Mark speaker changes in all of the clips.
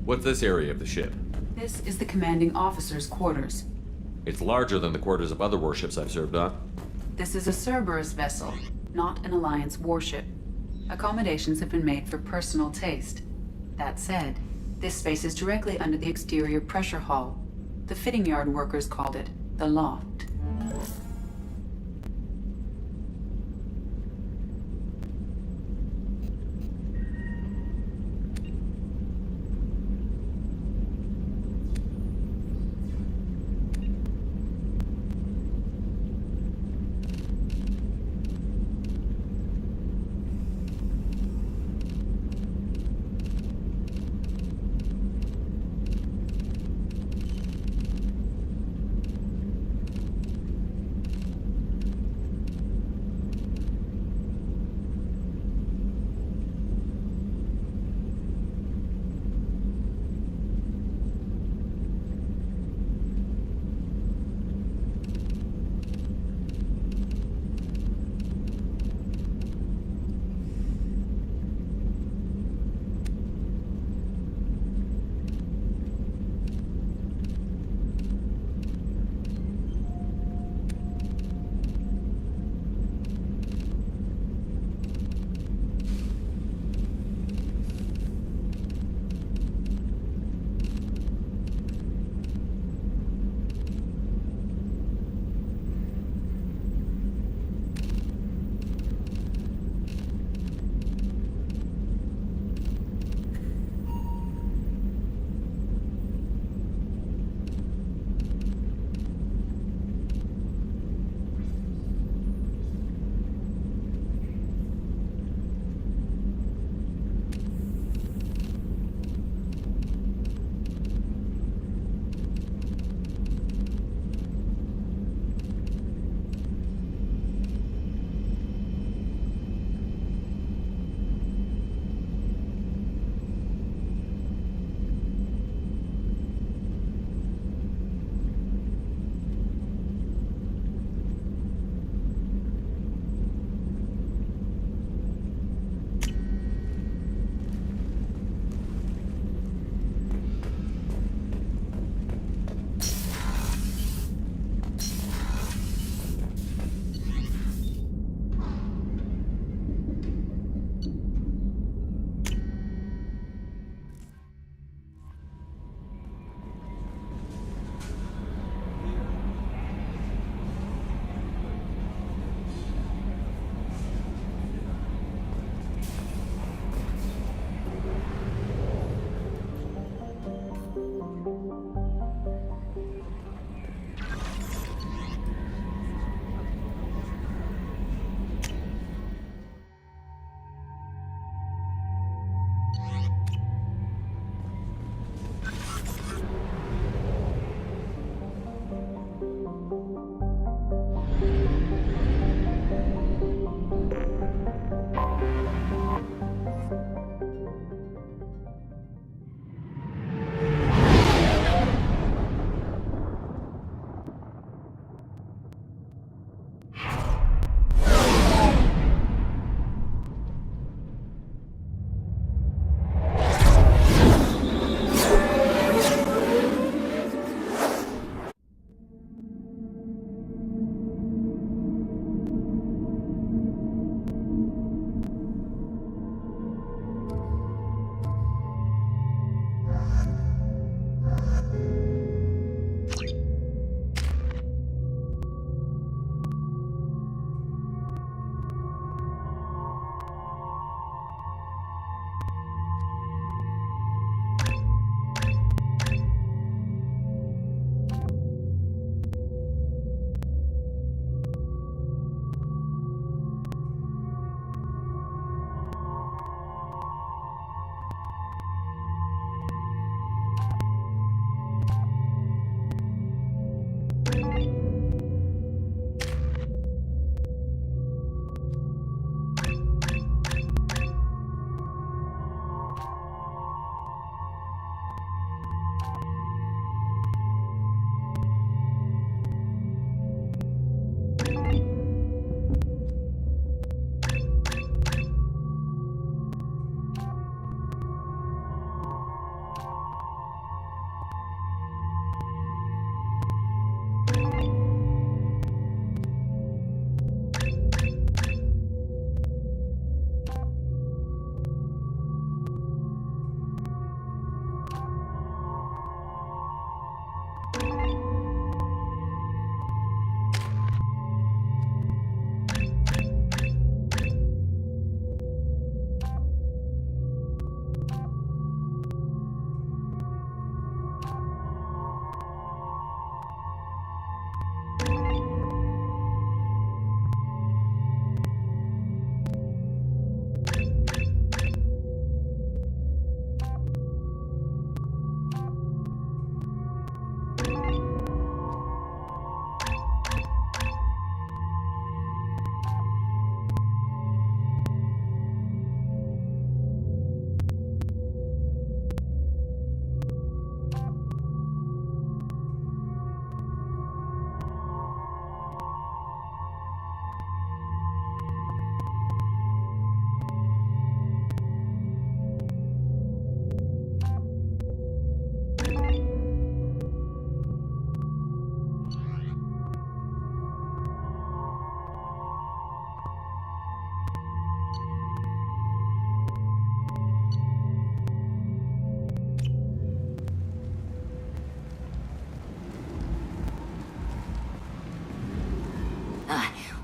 Speaker 1: What's this area of the ship?
Speaker 2: This is the commanding officer's quarters.
Speaker 1: It's larger than the quarters of other warships I've served on.
Speaker 2: This is a Cerberus vessel, not an Alliance warship. Accommodations have been made for personal taste. That said, this space is directly under the exterior pressure hull. The fitting yard workers called it the loft.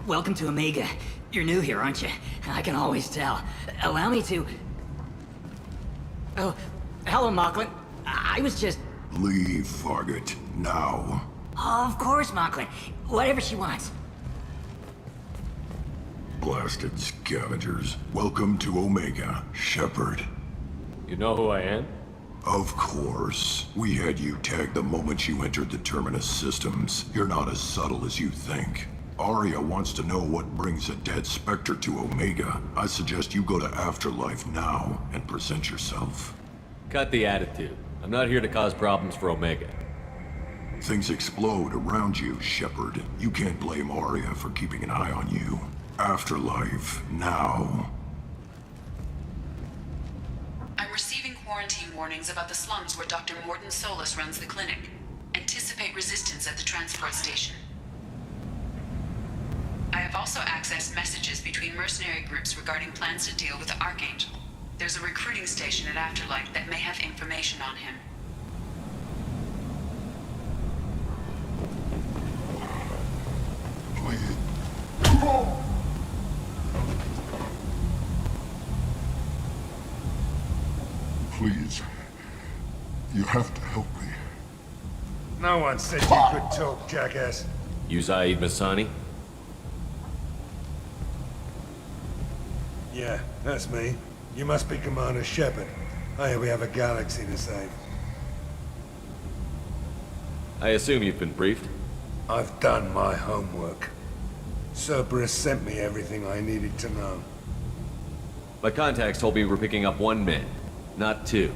Speaker 3: Welcome to Omega. You're new here, aren't you? I can always tell. Allow me to... Oh, hello, Mocklin. I was just...
Speaker 4: Leave, Fargate. Now.
Speaker 3: Oh, of course, Mocklin. Whatever she wants.
Speaker 4: Blasted scavengers. Welcome to Omega, Shepard.
Speaker 1: You know who I am?
Speaker 4: Of course. We had you tagged the moment you entered the Terminus systems. You're not as subtle as you think. Arya wants to know what brings a dead Spectre to Omega. I suggest you go to Afterlife now and present yourself.
Speaker 1: Cut the attitude. I'm not here to cause problems for Omega.
Speaker 4: Things explode around you, Shepard. You can't blame Arya for keeping an eye on you. Afterlife, now.
Speaker 2: I'm receiving quarantine warnings about the slums where Dr. Morton Solus runs the clinic. Anticipate resistance at the transport station. I have also accessed messages between mercenary groups regarding plans to deal with the Archangel. There's a recruiting station at Afterlife that may have information on him.
Speaker 4: Please. You have to help me.
Speaker 5: No one said you could talk, jackass.
Speaker 1: You Zaid Masani?
Speaker 5: Yeah, that's me. You must be Commander Shepard. Oh yeah, we have a galaxy to save.
Speaker 1: I assume you've been briefed?
Speaker 5: I've done my homework. Cerberus sent me everything I needed to know.
Speaker 1: My contacts told me we're picking up 1 man, not 2.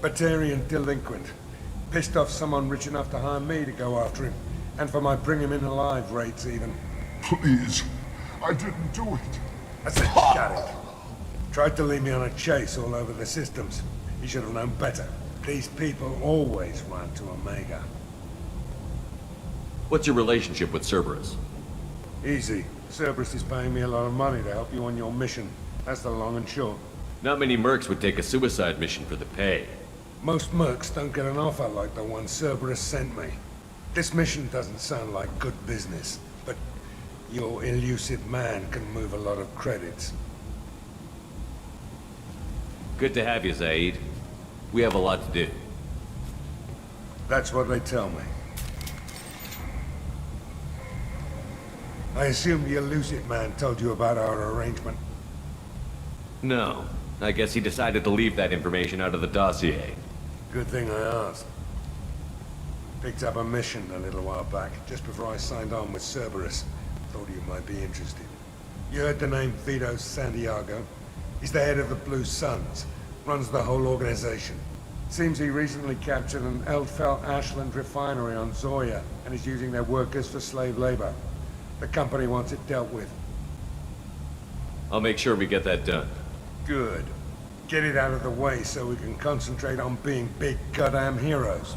Speaker 5: Batarian delinquent. Pissed off someone rich enough to hire me to go after him. And for my bring him in alive rates even.
Speaker 4: Please. I didn't do it.
Speaker 5: I said shut it. Tried to lead me on a chase all over the systems. He should have known better. These people always run to Omega.
Speaker 1: What's your relationship with Cerberus?
Speaker 5: Easy. Cerberus is paying me a lot of money to help you on your mission. That's the long and short.
Speaker 1: Not many mercs would take a suicide mission for the pay.
Speaker 5: Most mercs don't get an offer like the one Cerberus sent me. This mission doesn't sound like good business, but your elusive man can move a lot of credits.
Speaker 1: Good to have you, Zaid. We have a lot to do.
Speaker 5: That's what they tell me. I assume the elusive man told you about our arrangement.
Speaker 1: No. I guess he decided to leave that information out of the dossier.
Speaker 5: Good thing I asked. Picked up a mission a little while back, just before I signed on with Cerberus. Thought you might be interested. You heard the name Vito Santiago? He's the head of the Blue Suns. Runs the whole organization. Seems he recently captured an Eldfell Ashland refinery on Zoya and is using their workers for slave labor. The company wants it dealt with.
Speaker 1: I'll make sure we get that done.
Speaker 5: Good. Get it out of the way so we can concentrate on being big goddamn heroes.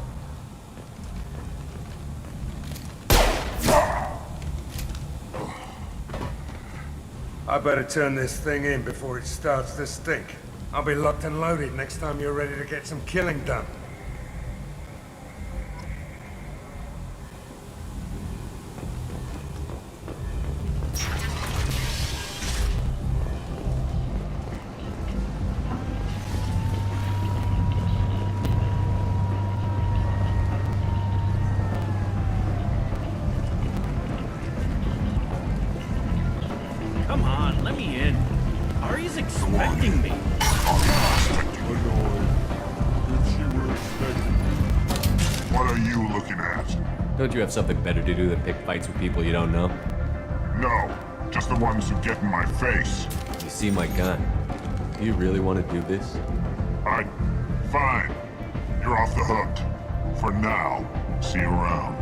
Speaker 5: I better turn this thing in before it starts to stink. I'll be locked and loaded next time you're ready to get some killing done.
Speaker 6: Come on, let me in. Ari's expecting me.
Speaker 4: What are you looking at?
Speaker 1: Don't you have something better to do than pick fights with people you don't know?
Speaker 4: No, just the ones who get in my face.
Speaker 1: You see my gun. Do you really want to do this?
Speaker 4: Fine. You're off the hook. For now. See you around.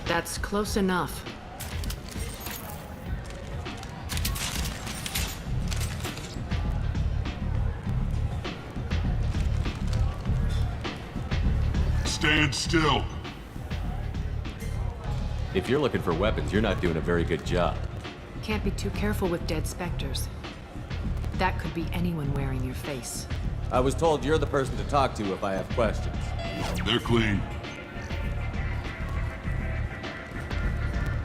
Speaker 7: That's close enough.
Speaker 4: Stand still.
Speaker 1: If you're looking for weapons, you're not doing a very good job.
Speaker 7: Can't be too careful with dead specters. That could be anyone wearing your face.
Speaker 1: I was told you're the person to talk to if I have questions.
Speaker 4: They're clean.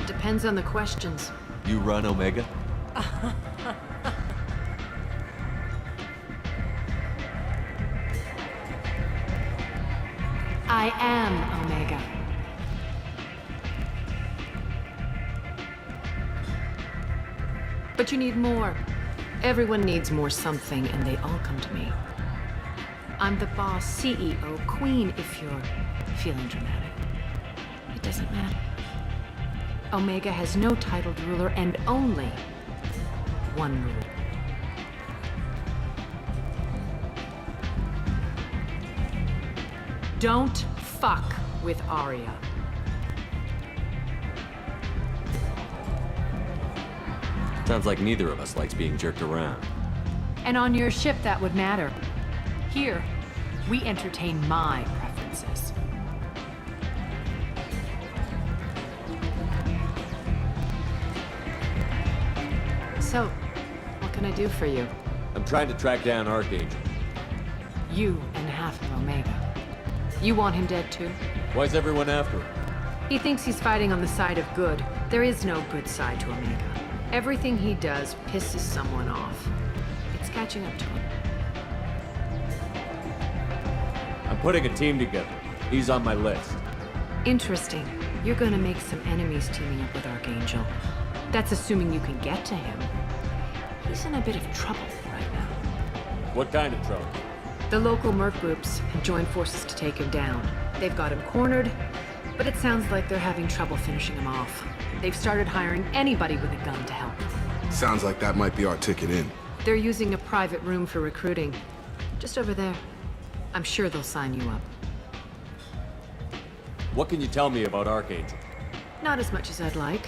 Speaker 7: Depends on the questions.
Speaker 1: You run Omega?
Speaker 7: I am Omega. But you need more. Everyone needs more something, and they all come to me. I'm the boss, CEO, queen, if you're feeling dramatic. It doesn't matter. Omega has no titled ruler and only one rule. Don't fuck with Arya.
Speaker 1: Sounds like neither of us likes being jerked around.
Speaker 7: And on your ship, that would matter. Here, we entertain my preferences. So, what can I do for you?
Speaker 1: I'm trying to track down Archangel.
Speaker 7: You and half of Omega. You want him dead too?
Speaker 1: Why's everyone after him?
Speaker 7: He thinks he's fighting on the side of good. There is no good side to Omega. Everything he does pisses someone off. It's catching up to him.
Speaker 1: I'm putting a team together. He's on my list.
Speaker 7: Interesting. You're gonna make some enemies teaming up with Archangel. That's assuming you can get to him. He's in a bit of trouble right now.
Speaker 1: What kind of trouble?
Speaker 7: The local merc groups have joined forces to take him down. They've got him cornered, but it sounds like they're having trouble finishing him off. They've started hiring anybody with a gun to help them.
Speaker 8: Sounds like that might be our ticket in.
Speaker 7: They're using a private room for recruiting. Just over there. I'm sure they'll sign you up.
Speaker 1: What can you tell me about Archangel?
Speaker 7: Not as much as I'd like.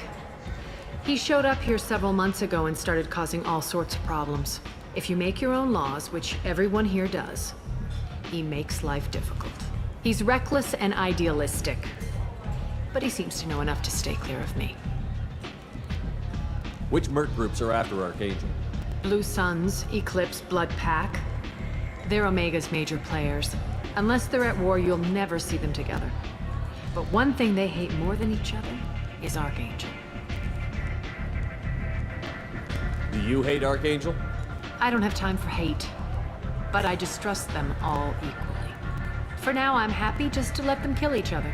Speaker 7: He showed up here several months ago and started causing all sorts of problems. If you make your own laws, which everyone here does, he makes life difficult. He's reckless and idealistic. But he seems to know enough to stay clear of me.
Speaker 1: Which merc groups are after Archangel?
Speaker 7: Blue Suns, Eclipse, Blood Pack. They're Omega's major players. Unless they're at war, you'll never see them together. But one thing they hate more than each other is Archangel.
Speaker 1: Do you hate Archangel?
Speaker 7: I don't have time for hate, but I distrust them all equally. For now, I'm happy just to let them kill each other.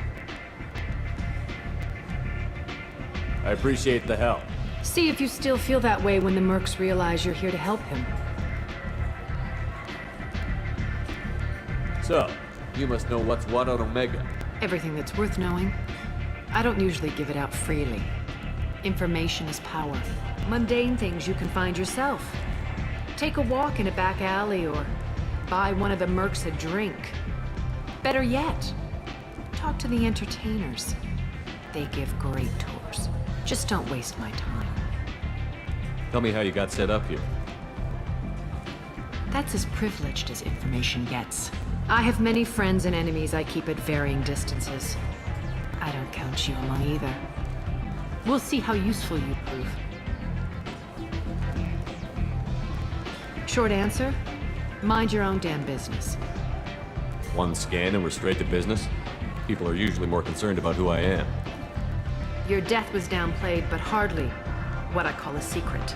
Speaker 1: I appreciate the help.
Speaker 7: See if you still feel that way when the mercs realize you're here to help him.
Speaker 1: So, you must know what's what on Omega.
Speaker 7: Everything that's worth knowing. I don't usually give it out freely. Information is power. Mundane things you can find yourself. Take a walk in a back alley or buy one of the mercs a drink. Better yet, talk to the entertainers. They give great tours. Just don't waste my time.
Speaker 1: Tell me how you got set up here.
Speaker 7: That's as privileged as information gets. I have many friends and enemies I keep at varying distances. I don't count you among either. We'll see how useful you prove. Short answer, mind your own damn business.
Speaker 1: One scan and we're straight to business? People are usually more concerned about who I am.
Speaker 7: Your death was downplayed, but hardly what I call a secret.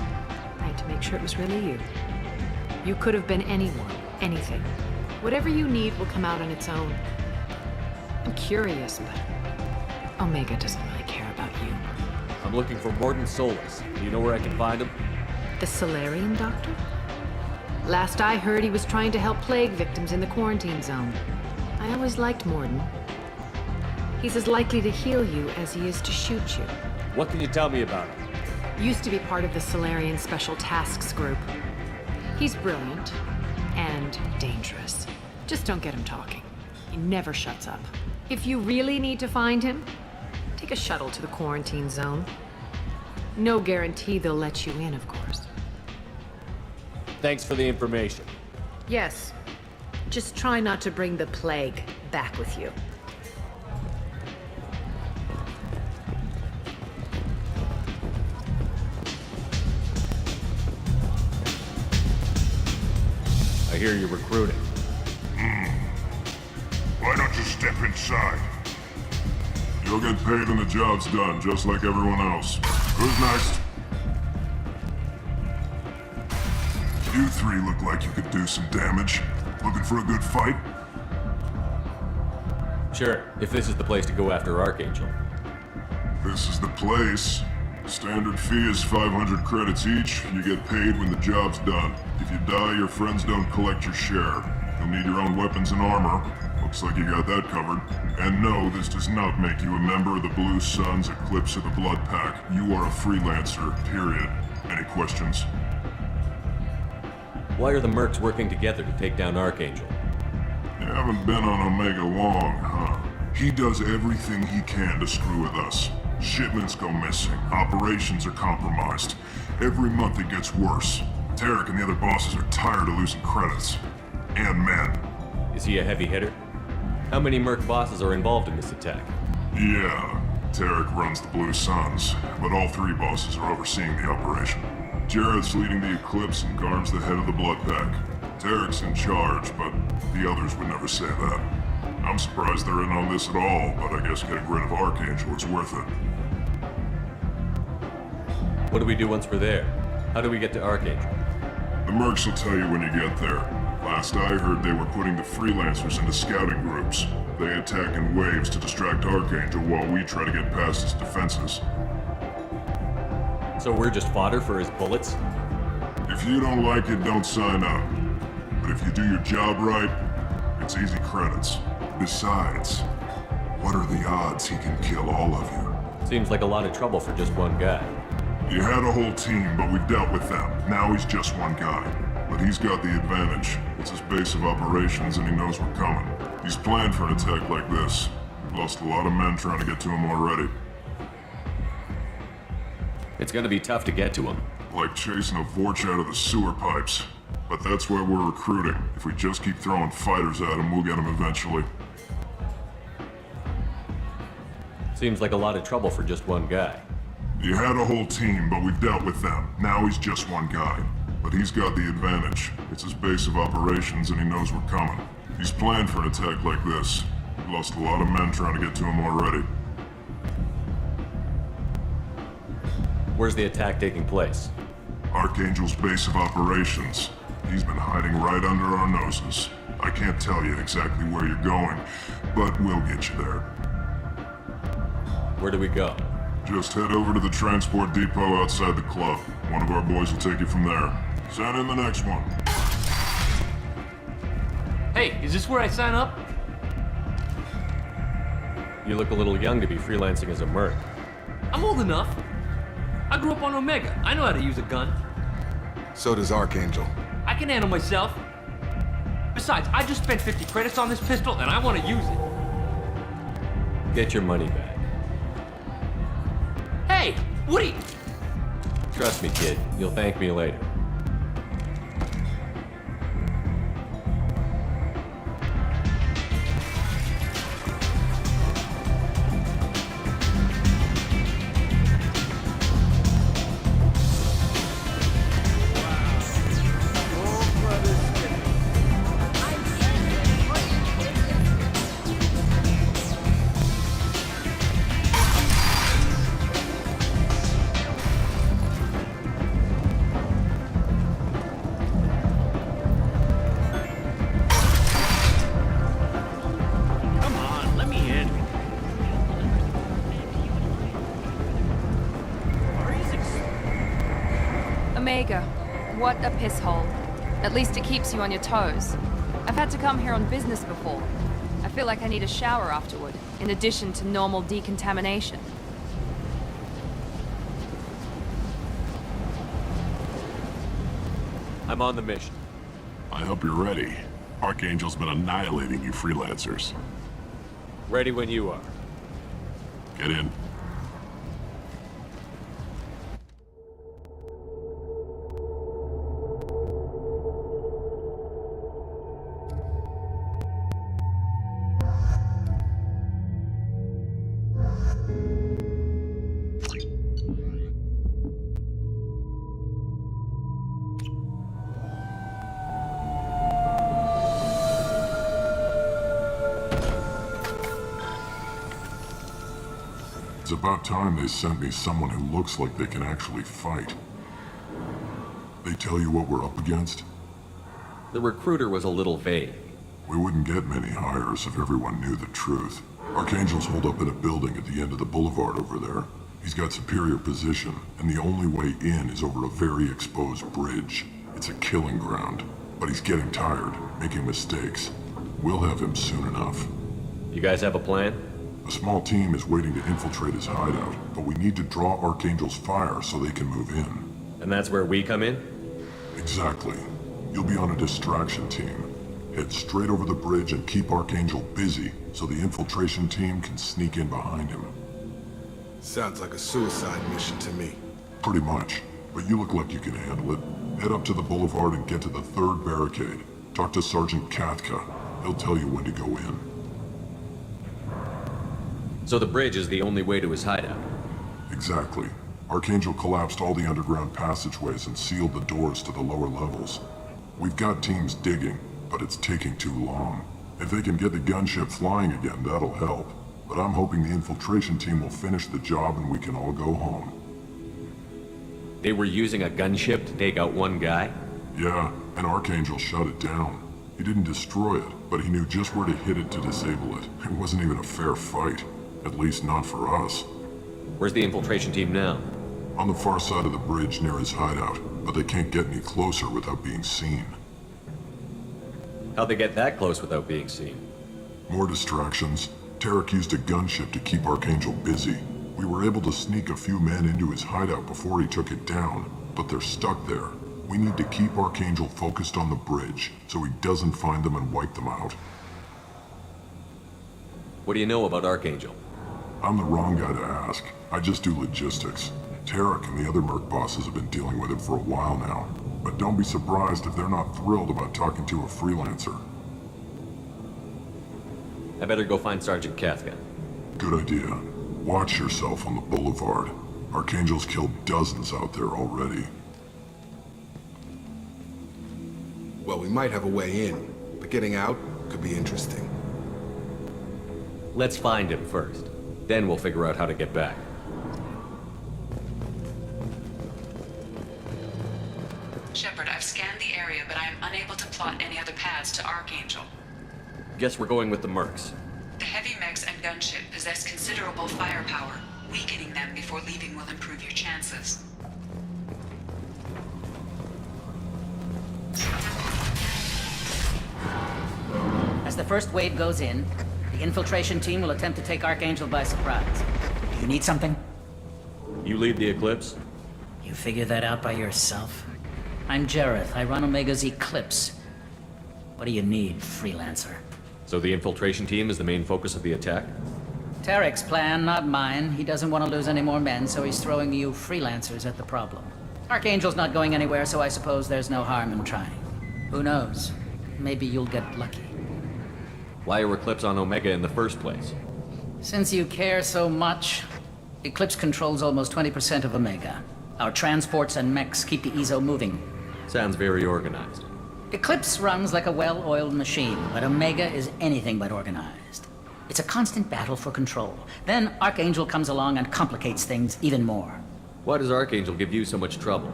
Speaker 7: I had to make sure it was really you. You could have been anyone, anything. Whatever you need will come out on its own. I'm curious, but Omega doesn't really care about you.
Speaker 1: I'm looking for Mordin Solus. Do you know where I can find him?
Speaker 7: The Solarian doctor? Last I heard, he was trying to help plague victims in the quarantine zone. I always liked Mordin. He's as likely to heal you as he is to shoot you.
Speaker 1: What can you tell me about him?
Speaker 7: Used to be part of the Solarian Special Tasks Group. He's brilliant and dangerous. Just don't get him talking. He never shuts up. If you really need to find him, Take a shuttle to the quarantine zone. No guarantee they'll let you in, of course.
Speaker 1: Thanks for the information.
Speaker 7: Yes. Just try not to bring the plague back with you.
Speaker 1: I hear you're recruiting.
Speaker 4: Why don't you step inside? You'll get paid when the job's done, just like everyone else. Who's next? You three look like you could do some damage. Looking for a good fight?
Speaker 1: Sure, if this is the place to go after Archangel.
Speaker 4: This is the place. Standard fee is 500 credits each. You get paid when the job's done. If you die, your friends don't collect your share. You'll need your own weapons and armor. Looks like you got that covered. And no, this does not make you a member of the Blue Suns Eclipse of the Blood Pack. You are a freelancer, period. Any questions?
Speaker 1: Why are the mercs working together to take down Archangel?
Speaker 4: You haven't been on Omega long, huh? He does everything he can to screw with us. Shipments go missing. Operations are compromised. Every month it gets worse. Tarek and the other bosses are tired of losing credits. And men.
Speaker 1: Is he a heavy hitter? How many merc bosses are involved in this attack?
Speaker 4: Yeah, Tarek runs the Blue Suns, but all three bosses are overseeing the operation. Jared's leading the Eclipse and Garm's the head of the Blood Pack. Tarek's in charge, but the others would never say that. I'm surprised they're in on this at all, but I guess getting rid of Archangel is worth it.
Speaker 1: What do we do once we're there? How do we get to Archangel?
Speaker 4: The mercs will tell you when you get there. Last I heard, they were putting the freelancers into scouting groups. They attack in waves to distract Archangel while we try to get past his defenses.
Speaker 1: So we're just fodder for his bullets?
Speaker 4: If you don't like it, don't sign up. But if you do your job right, it's easy credits. Besides, what are the odds he can kill all of you?
Speaker 1: Seems like a lot of trouble for just one guy.
Speaker 4: You had a whole team, but we've dealt with them. Now he's just one guy. But he's got the advantage. It's his base of operations and he knows we're coming. He's planned for an attack like this. We've lost a lot of men trying to get to him already.
Speaker 1: It's gonna be tough to get to him.
Speaker 4: Like chasing a Vorch out of the sewer pipes. But that's why we're recruiting. If we just keep throwing fighters at him, we'll get him eventually.
Speaker 1: Seems like a lot of trouble for just one guy.
Speaker 4: You had a whole team, but we've dealt with them. Now he's just one guy. But he's got the advantage. It's his base of operations and he knows we're coming. He's planned for an attack like this. We've lost a lot of men trying to get to him already.
Speaker 1: Where's the attack taking place?
Speaker 4: Archangel's base of operations. He's been hiding right under our noses. I can't tell you exactly where you're going, but we'll get you there.
Speaker 1: Where do we go?
Speaker 4: Just head over to the transport depot outside the club. One of our boys will take you from there. Send in the next one.
Speaker 6: Hey, is this where I sign up?
Speaker 1: You look a little young to be freelancing as a merc.
Speaker 6: I'm old enough. I grew up on Omega. I know how to use a gun.
Speaker 8: So does Archangel.
Speaker 6: I can handle myself. Besides, I just spent 50 credits on this pistol and I want to use it.
Speaker 1: Get your money back.
Speaker 6: Hey, Woody!
Speaker 1: Trust me, kid. You'll thank me later.
Speaker 6: Come on, let me in.
Speaker 9: Omega, what a piss hole. At least it keeps you on your toes. I've had to come here on business before. I feel like I need a shower afterward, in addition to normal decontamination.
Speaker 1: I'm on the mission.
Speaker 10: I hope you're ready. Archangel's been annihilating you freelancers.
Speaker 1: Ready when you are.
Speaker 10: Get in.
Speaker 4: It's about time they sent me someone who looks like they can actually fight. They tell you what we're up against?
Speaker 1: The recruiter was a little vague.
Speaker 4: We wouldn't get many hires if everyone knew the truth. Archangel's holed up in a building at the end of the boulevard over there. He's got superior position, and the only way in is over a very exposed bridge. It's a killing ground, but he's getting tired, making mistakes. We'll have him soon enough.
Speaker 1: You guys have a plan?
Speaker 4: A small team is waiting to infiltrate his hideout, but we need to draw Archangel's fire so they can move in.
Speaker 1: And that's where we come in?
Speaker 4: Exactly. You'll be on a distraction team. Head straight over the bridge and keep Archangel busy so the infiltration team can sneak in behind him.
Speaker 8: Sounds like a suicide mission to me.
Speaker 4: Pretty much. But you look like you can handle it. Head up to the boulevard and get to the third barricade. Talk to Sergeant Katka. He'll tell you when to go in.
Speaker 1: So the bridge is the only way to his hideout?
Speaker 4: Exactly. Archangel collapsed all the underground passageways and sealed the doors to the lower levels. We've got teams digging, but it's taking too long. If they can get the gunship flying again, that'll help. But I'm hoping the infiltration team will finish the job and we can all go home.
Speaker 1: They were using a gunship to take out one guy?
Speaker 4: Yeah, and Archangel shut it down. He didn't destroy it, but he knew just where to hit it to disable it. It wasn't even a fair fight. At least not for us.
Speaker 1: Where's the infiltration team now?
Speaker 4: On the far side of the bridge near his hideout, but they can't get any closer without being seen.
Speaker 1: How'd they get that close without being seen?
Speaker 4: More distractions. Tarek used a gunship to keep Archangel busy. We were able to sneak a few men into his hideout before he took it down, but they're stuck there. We need to keep Archangel focused on the bridge, so he doesn't find them and wipe them out.
Speaker 1: What do you know about Archangel?
Speaker 4: I'm the wrong guy to ask. I just do logistics. Tarek and the other merc bosses have been dealing with him for a while now. But don't be surprised if they're not thrilled about talking to a freelancer.
Speaker 1: I better go find Sergeant Katka.
Speaker 4: Good idea. Watch yourself on the boulevard. Archangel's killed dozens out there already.
Speaker 8: Well, we might have a way in, but getting out could be interesting.
Speaker 1: Let's find him first. Then we'll figure out how to get back.
Speaker 2: Shepard, I've scanned the area, but I am unable to plot any other paths to Archangel.
Speaker 1: Guess we're going with the mercs.
Speaker 2: The heavy mechs and gunship possess considerable firepower. Weakening them before leaving will improve your chances.
Speaker 3: As the first wave goes in, the infiltration team will attempt to take Archangel by surprise. Do you need something?
Speaker 1: You lead the Eclipse?
Speaker 3: You figure that out by yourself? I'm Jareth. I run Omega's Eclipse. What do you need, freelancer?
Speaker 1: So the infiltration team is the main focus of the attack?
Speaker 3: Tarek's plan, not mine. He doesn't want to lose any more men, so he's throwing you freelancers at the problem. Archangel's not going anywhere, so I suppose there's no harm in trying. Who knows? Maybe you'll get lucky.
Speaker 1: Why are Eclipse on Omega in the first place?
Speaker 3: Since you care so much, Eclipse controls almost 20% of Omega. Our transports and mechs keep the EZO moving.
Speaker 1: Sounds very organized.
Speaker 3: Eclipse runs like a well-oiled machine, but Omega is anything but organized. It's a constant battle for control. Then Archangel comes along and complicates things even more.
Speaker 1: Why does Archangel give you so much trouble?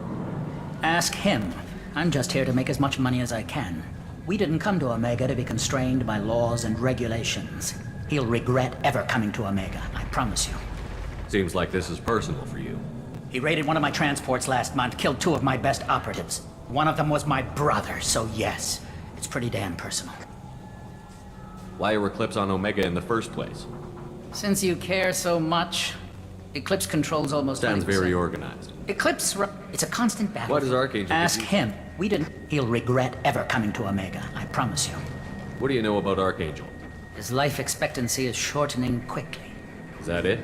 Speaker 3: Ask him. I'm just here to make as much money as I can. We didn't come to Omega to be constrained by laws and regulations. He'll regret ever coming to Omega, I promise you.
Speaker 1: Seems like this is personal for you.
Speaker 3: He raided one of my transports last month, killed 2 of my best operatives. One of them was my brother, so yes, it's pretty damn personal.
Speaker 1: Why are Eclipse on Omega in the first place?
Speaker 3: Since you care so much, Eclipse controls almost 20%.
Speaker 1: Sounds very organized.
Speaker 3: It's a constant battle.
Speaker 1: Why does Archangel...
Speaker 3: Ask him. We didn't... He'll regret ever coming to Omega, I promise you.
Speaker 1: What do you know about Archangel?
Speaker 3: His life expectancy is shortening quickly.
Speaker 1: Is that it?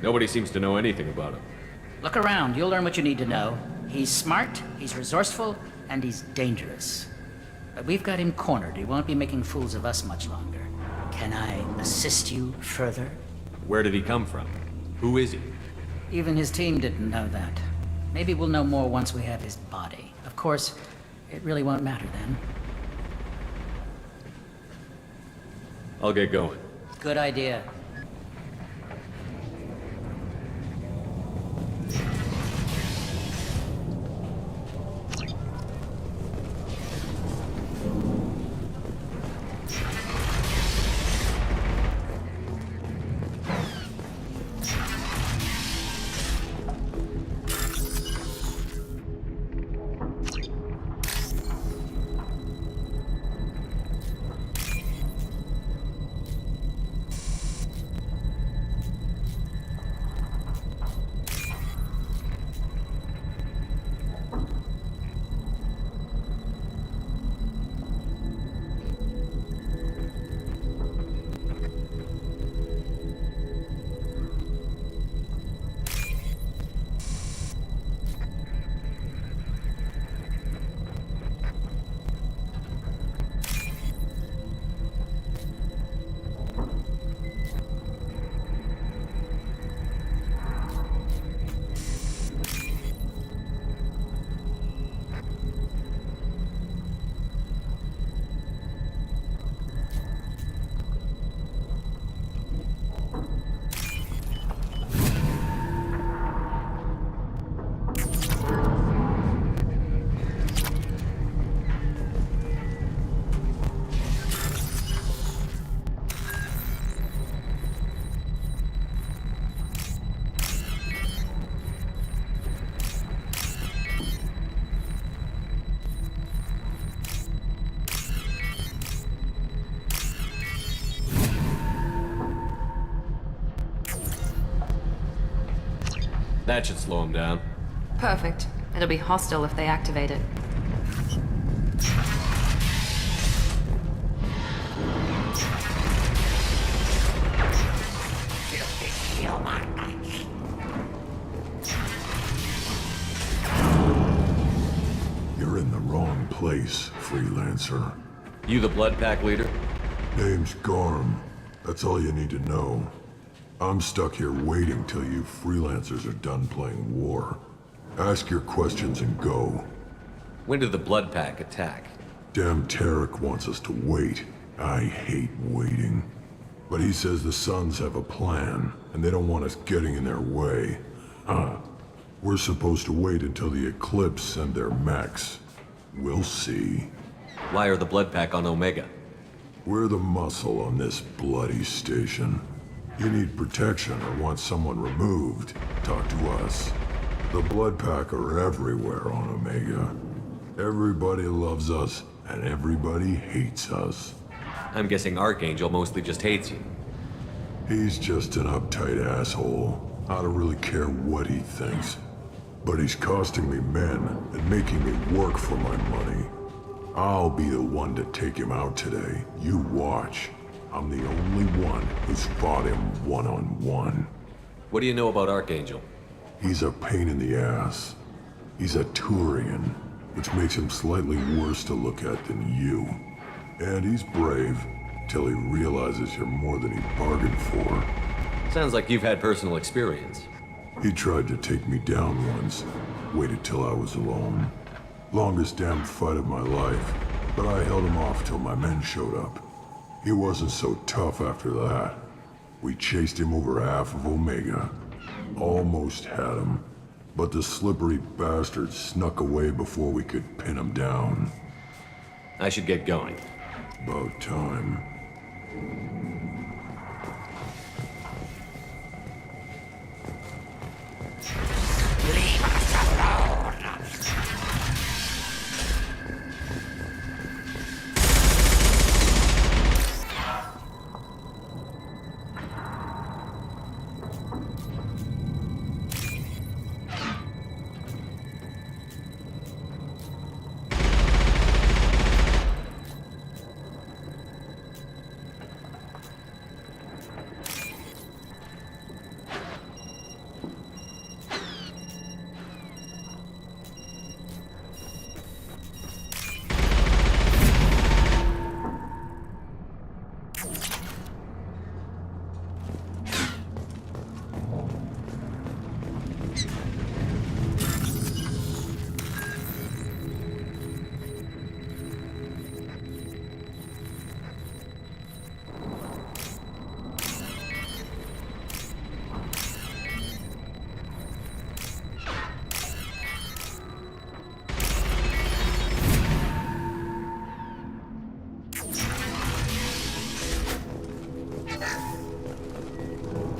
Speaker 1: Nobody seems to know anything about him.
Speaker 3: Look around, you'll learn what you need to know. He's smart, he's resourceful, and he's dangerous. But we've got him cornered. He won't be making fools of us much longer. Can I assist you further?
Speaker 1: Where did he come from? Who is he?
Speaker 3: Even his team didn't know that. Maybe we'll know more once we have his body. Of course, it really won't matter then.
Speaker 1: I'll get going.
Speaker 3: Good idea.
Speaker 1: That should slow him down.
Speaker 9: Perfect. It'll be hostile if they activate it.
Speaker 4: You're in the wrong place, freelancer.
Speaker 1: You the Blood Pack leader?
Speaker 4: Name's Garm. That's all you need to know. I'm stuck here waiting till you freelancers are done playing war. Ask your questions and go.
Speaker 1: When did the Blood Pack attack?
Speaker 4: Damn Tarek wants us to wait. I hate waiting. But he says the Suns have a plan, and they don't want us getting in their way. We're supposed to wait until the Eclipse send their mechs. We'll see.
Speaker 1: Why are the Blood Pack on Omega?
Speaker 4: We're the muscle on this bloody station. You need protection or want someone removed, talk to us. The Blood Pack are everywhere on Omega. Everybody loves us, and everybody hates us.
Speaker 1: I'm guessing Archangel mostly just hates you.
Speaker 4: He's just an uptight asshole. I don't really care what he thinks. But he's costing me men and making me work for my money. I'll be the one to take him out today. You watch. I'm the only one who's fought him one-on-one.
Speaker 1: What do you know about Archangel?
Speaker 4: He's a pain in the ass. He's a Turian, which makes him slightly worse to look at than you. And he's brave, till he realizes you're more than he bargained for.
Speaker 1: Sounds like you've had personal experience.
Speaker 4: He tried to take me down once, waited till I was alone. Longest damn fight of my life, but I held him off till my men showed up. He wasn't so tough after that. We chased him over half of Omega. Almost had him, but the slippery bastard snuck away before we could pin him down.
Speaker 1: I should get going.
Speaker 4: About time.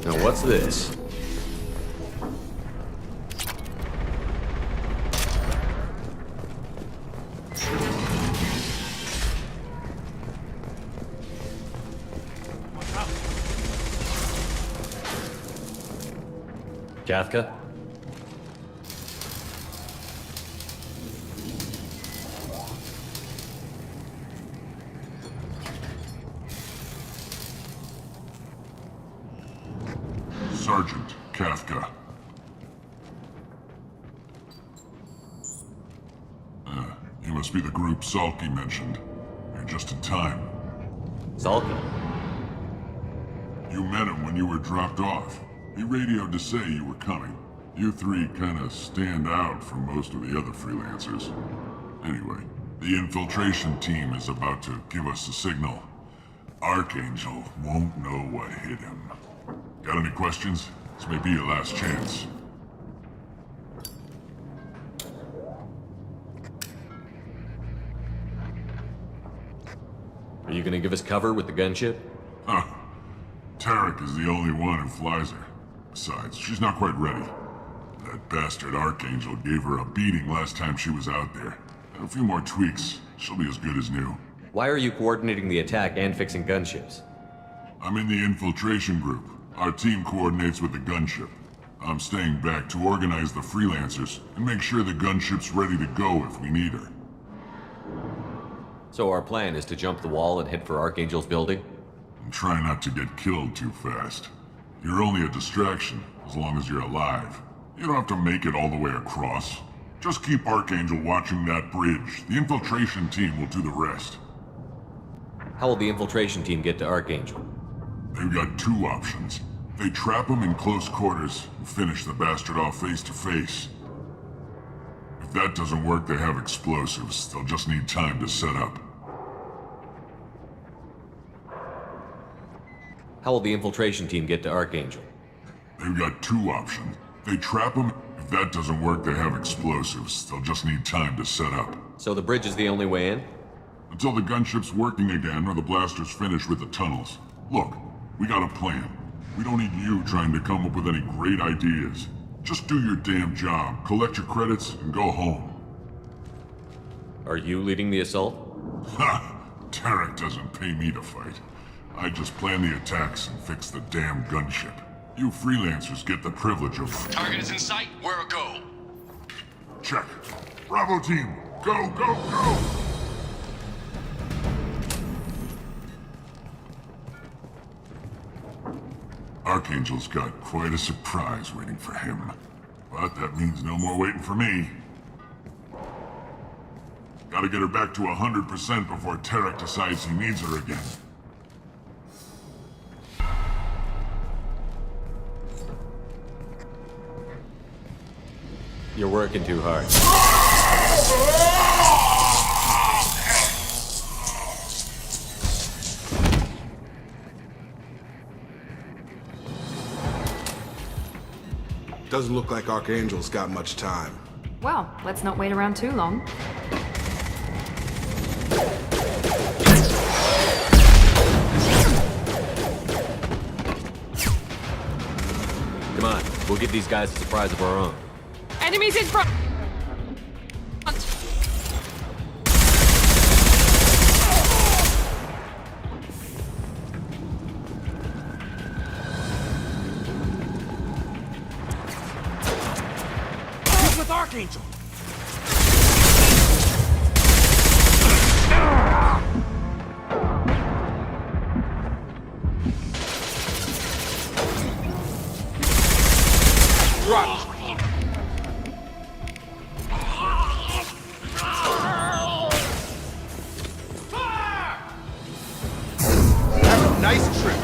Speaker 1: Now what's this? Kafka?
Speaker 10: Sergeant Kafka. You must be the group Salky mentioned. You're just in time.
Speaker 1: Salky?
Speaker 10: You met him when you were dropped off. He radioed to say you were coming. You three kinda stand out from most of the other freelancers. Anyway, the infiltration team is about to give us a signal. Archangel won't know what hit him. Got any questions? This may be your last chance.
Speaker 1: Are you gonna give us cover with the gunship?
Speaker 10: Huh. Tarek is the only one who flies her. Besides, she's not quite ready. That bastard Archangel gave her a beating last time she was out there. A few more tweaks, she'll be as good as new.
Speaker 1: Why are you coordinating the attack and fixing gunships?
Speaker 10: I'm in the infiltration group. Our team coordinates with the gunship. I'm staying back to organize the freelancers and make sure the gunship's ready to go if we need her.
Speaker 1: So our plan is to jump the wall and head for Archangel's building?
Speaker 10: And try not to get killed too fast. You're only a distraction, as long as you're alive. You don't have to make it all the way across. Just keep Archangel watching that bridge. The infiltration team will do the rest.
Speaker 1: How will the infiltration team get to Archangel?
Speaker 10: They've got two options. They trap him in close quarters and finish the bastard off face to face. If that doesn't work, they have explosives. They'll just need time to set up.
Speaker 1: How will the infiltration team get to Archangel?
Speaker 10: They've got two options. They trap him. If that doesn't work, they have explosives. They'll just need time to set up.
Speaker 1: So the bridge is the only way in?
Speaker 10: Until the gunship's working again or the blasters finish with the tunnels. Look, we got a plan. We don't need you trying to come up with any great ideas. Just do your damn job, collect your credits, and go home.
Speaker 1: Are you leading the assault?
Speaker 10: Ha! Tarek doesn't pay me to fight. I just plan the attacks and fix the damn gunship. You freelancers get the privilege of...
Speaker 11: Target is in sight. Where a go?
Speaker 10: Check. Bravo team, go, go, go! Archangel's got quite a surprise waiting for him. But that means no more waiting for me. Gotta get her back to 100% before Tarek decides he needs her again.
Speaker 1: You're working too hard.
Speaker 8: Doesn't look like Archangel's got much time.
Speaker 9: Well, let's not wait around too long.
Speaker 1: Come on, we'll give these guys a surprise of our own.
Speaker 9: Enemies in front!
Speaker 11: He's with Archangel!
Speaker 8: Drop! Have a nice trip.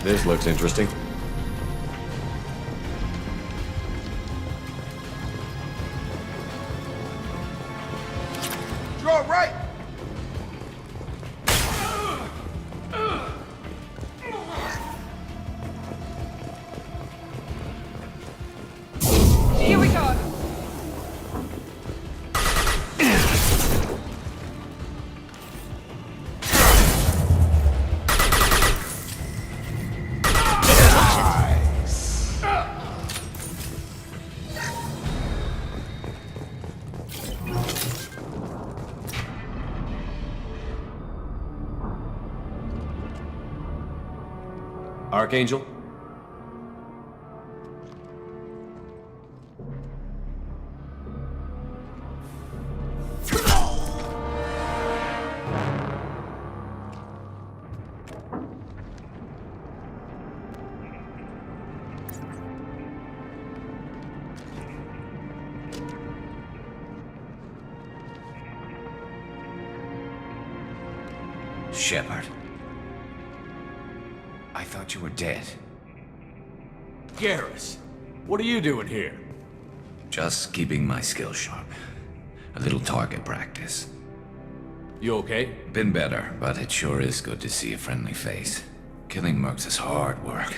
Speaker 1: This looks interesting.
Speaker 8: Draw right!
Speaker 9: Here we go!
Speaker 1: Archangel?
Speaker 11: Shepard. I thought you were dead.
Speaker 1: Garrus, what are you doing here?
Speaker 11: Just keeping my skills sharp. A little target practice.
Speaker 1: You okay?
Speaker 11: Been better, but it sure is good to see a friendly face. Killing mercs is hard work,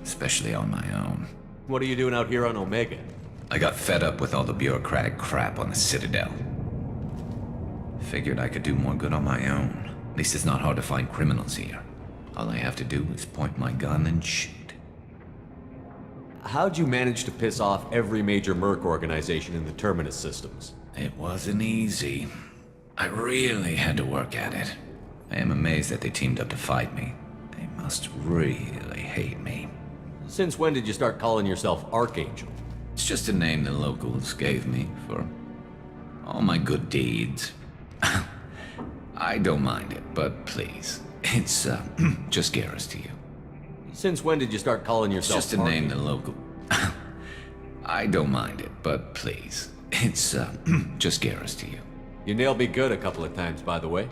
Speaker 11: especially on my own.
Speaker 1: What are you doing out here on Omega?
Speaker 11: I got fed up with all the bureaucratic crap on the Citadel. Figured I could do more good on my own. At least it's not hard to find criminals here. All I have to do is point my gun and shoot.
Speaker 1: How'd you manage to piss off every major merc organization in the Terminus systems?
Speaker 11: It wasn't easy. I really had to work at it. I am amazed that they teamed up to fight me. They must really hate me.
Speaker 1: Since when did you start calling yourself Archangel?
Speaker 11: It's just a name the locals gave me for all my good deeds. I don't mind it, but please, it's just Garrus to you.
Speaker 1: Since when did you start calling
Speaker 11: It's
Speaker 1: yourself
Speaker 11: just a name the local... I don't mind it, but please, it's just Garrus to you.
Speaker 1: You nailed me good a couple of times, by the way.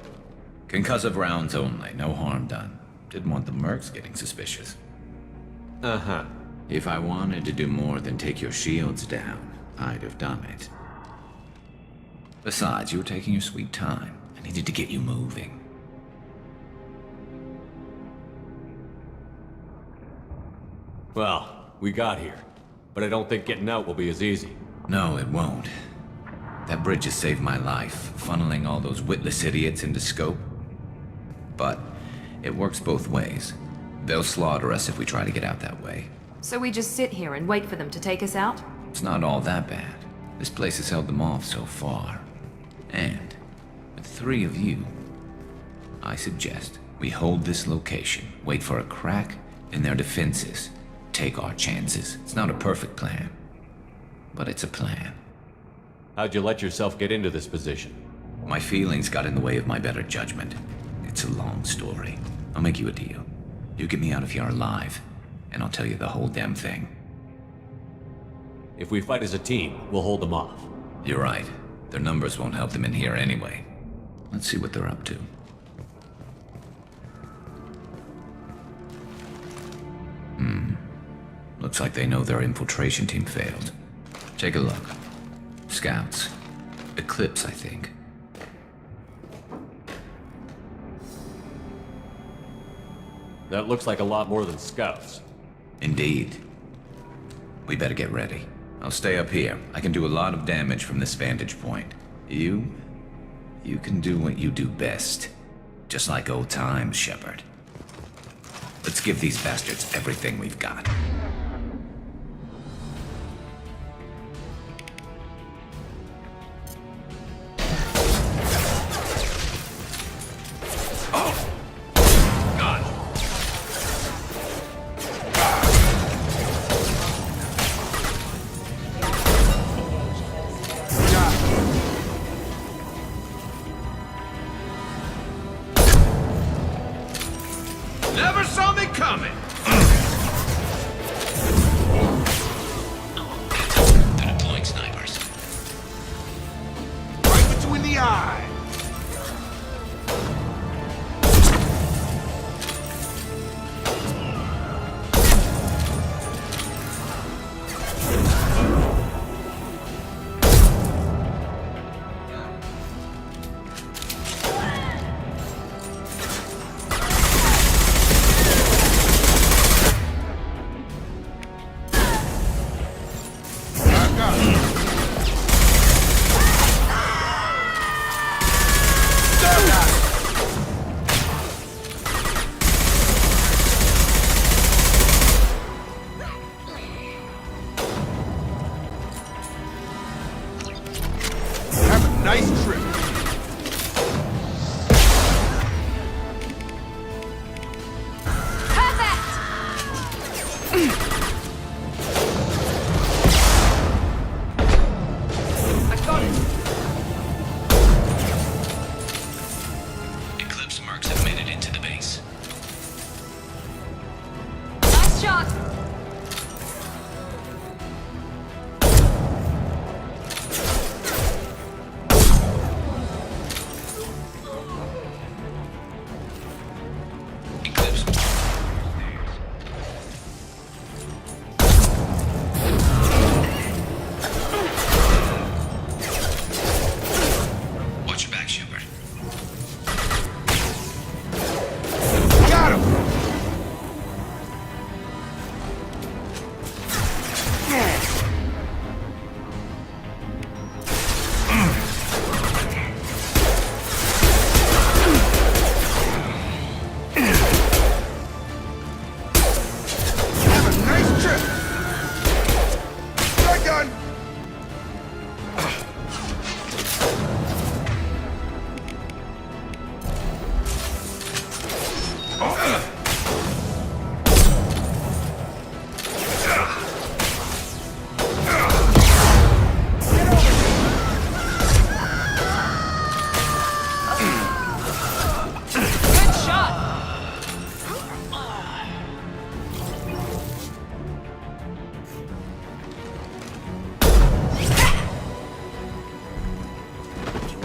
Speaker 11: Concussive rounds only, no harm done. Didn't want the mercs getting suspicious.
Speaker 1: Uh-huh.
Speaker 11: If I wanted to do more than take your shields down, I'd have done it. Besides, you were taking your sweet time. I needed to get you moving.
Speaker 1: Well, we got here. But I don't think getting out will be as easy.
Speaker 11: No, it won't. That bridge has saved my life, funneling all those witless idiots into scope. But it works both ways. They'll slaughter us if we try to get out that way.
Speaker 9: So we just sit here and wait for them to take us out?
Speaker 11: It's not all that bad. This place has held them off so far. And with 3 of you, I suggest we hold this location, wait for a crack in their defenses, take our chances. It's not a perfect plan, but it's a plan.
Speaker 1: How'd you let yourself get into this position?
Speaker 11: My feelings got in the way of my better judgment. It's a long story. I'll make you a deal. You get me out of here alive, and I'll tell you the whole damn thing.
Speaker 1: If we fight as a team, we'll hold them off.
Speaker 11: You're right. Their numbers won't help them in here anyway. Let's see what they're up to. Looks like they know their infiltration team failed. Take a look. Scouts. Eclipse, I think.
Speaker 1: That looks like a lot more than scouts.
Speaker 11: Indeed. We better get ready. I'll stay up here. I can do a lot of damage from this vantage point. You can do what you do best. Just like old times, Shepard. Let's give these bastards everything we've got.
Speaker 12: Never saw me coming!
Speaker 11: They're deploying snipers.
Speaker 12: Right between the eyes! Nice trip.
Speaker 11: Eclipse mercs have made it into the base.
Speaker 9: Nice shot!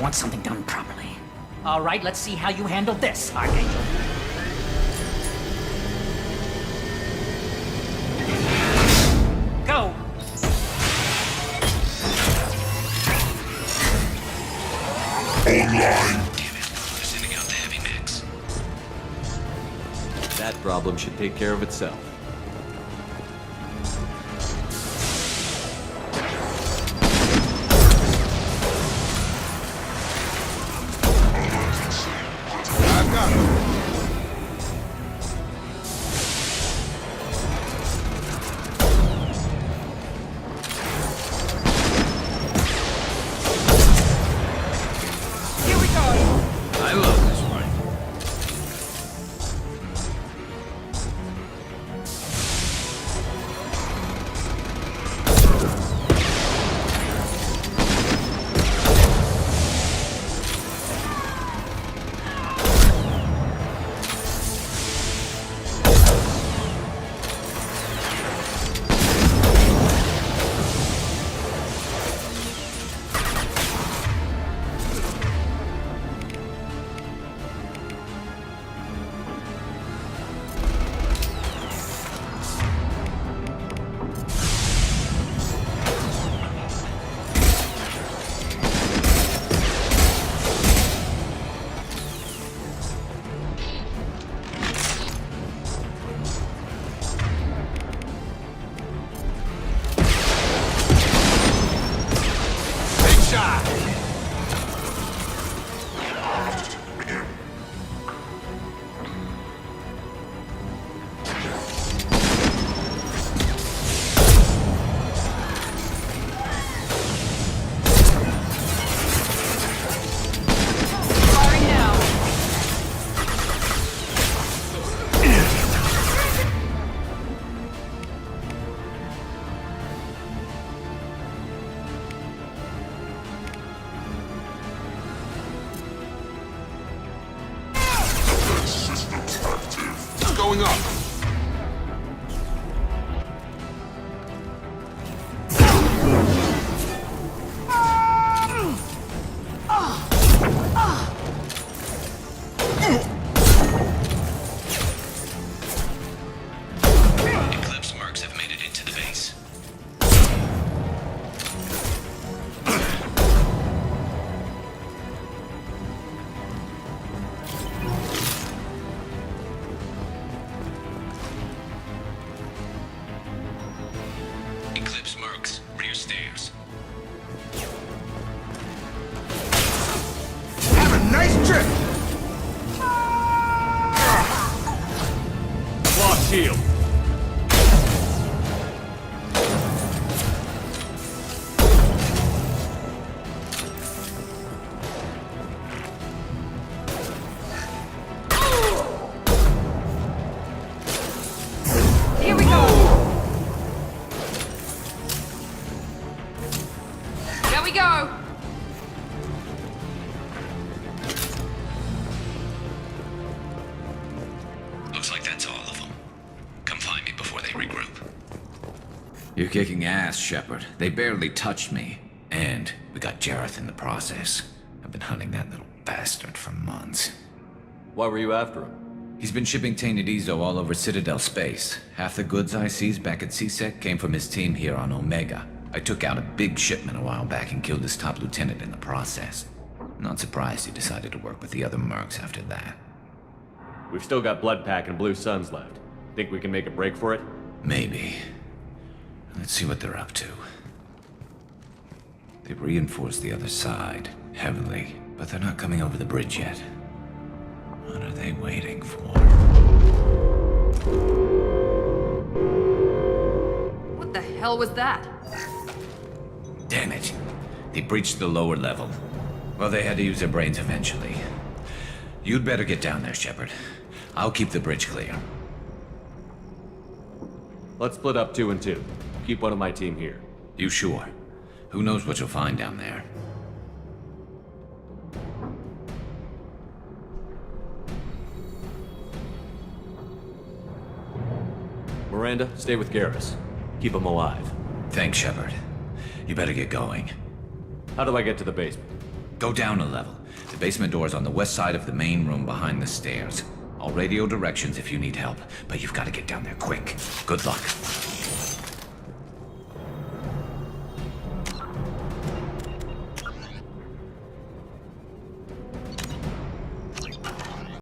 Speaker 3: want something done properly. All right, let's see how you handle this, Archangel. Go!
Speaker 10: Online.
Speaker 11: Damn it, they're sending out the heavy mix.
Speaker 1: That problem should take care of itself.
Speaker 12: I've got him.
Speaker 9: Here we go!
Speaker 11: I love this rifle.
Speaker 12: Big shot.
Speaker 9: Firing now.
Speaker 12: Going up.
Speaker 11: Eclipse marks have made it into the base. Eclipse marks, rear stairs.
Speaker 12: Have a nice trip.
Speaker 1: Lost shield.
Speaker 9: Here we go! There we go!
Speaker 11: Looks like that's all of them. Come find me before they regroup. You're kicking ass, Shepard. They barely touched me. And we got Jareth in the process. I've been hunting that little bastard for months.
Speaker 1: Why were you after him?
Speaker 11: He's been shipping tainted Ezo all over Citadel space. Half the goods I seized back at CSEC came from his team here on Omega. I took out a big shipment a while back and killed his top lieutenant in the process. Not surprised he decided to work with the other mercs after that.
Speaker 1: We've still got Bloodpack and Blue Suns left. Think we can make a break for it?
Speaker 11: Maybe. Let's see what they're up to. They've reinforced the other side, heavily, but they're not coming over the bridge yet. What are they waiting for?
Speaker 9: What the hell was that?
Speaker 11: Damn it. They breached the lower level. Well, they had to use their brains eventually. You'd better get down there, Shepard. I'll keep the bridge clear.
Speaker 1: Let's split up 2 and 2. Keep one of my team here.
Speaker 11: You sure? Who knows what you'll find down there?
Speaker 1: Miranda, stay with Garrus. Keep him alive.
Speaker 11: Thanks, Shepard. You better get going.
Speaker 1: How do I get to the basement?
Speaker 11: Go down a level. The basement door is on the west side of the main room behind the stairs. I'll radio directions if you need help, but you've got to get down there quick. Good luck.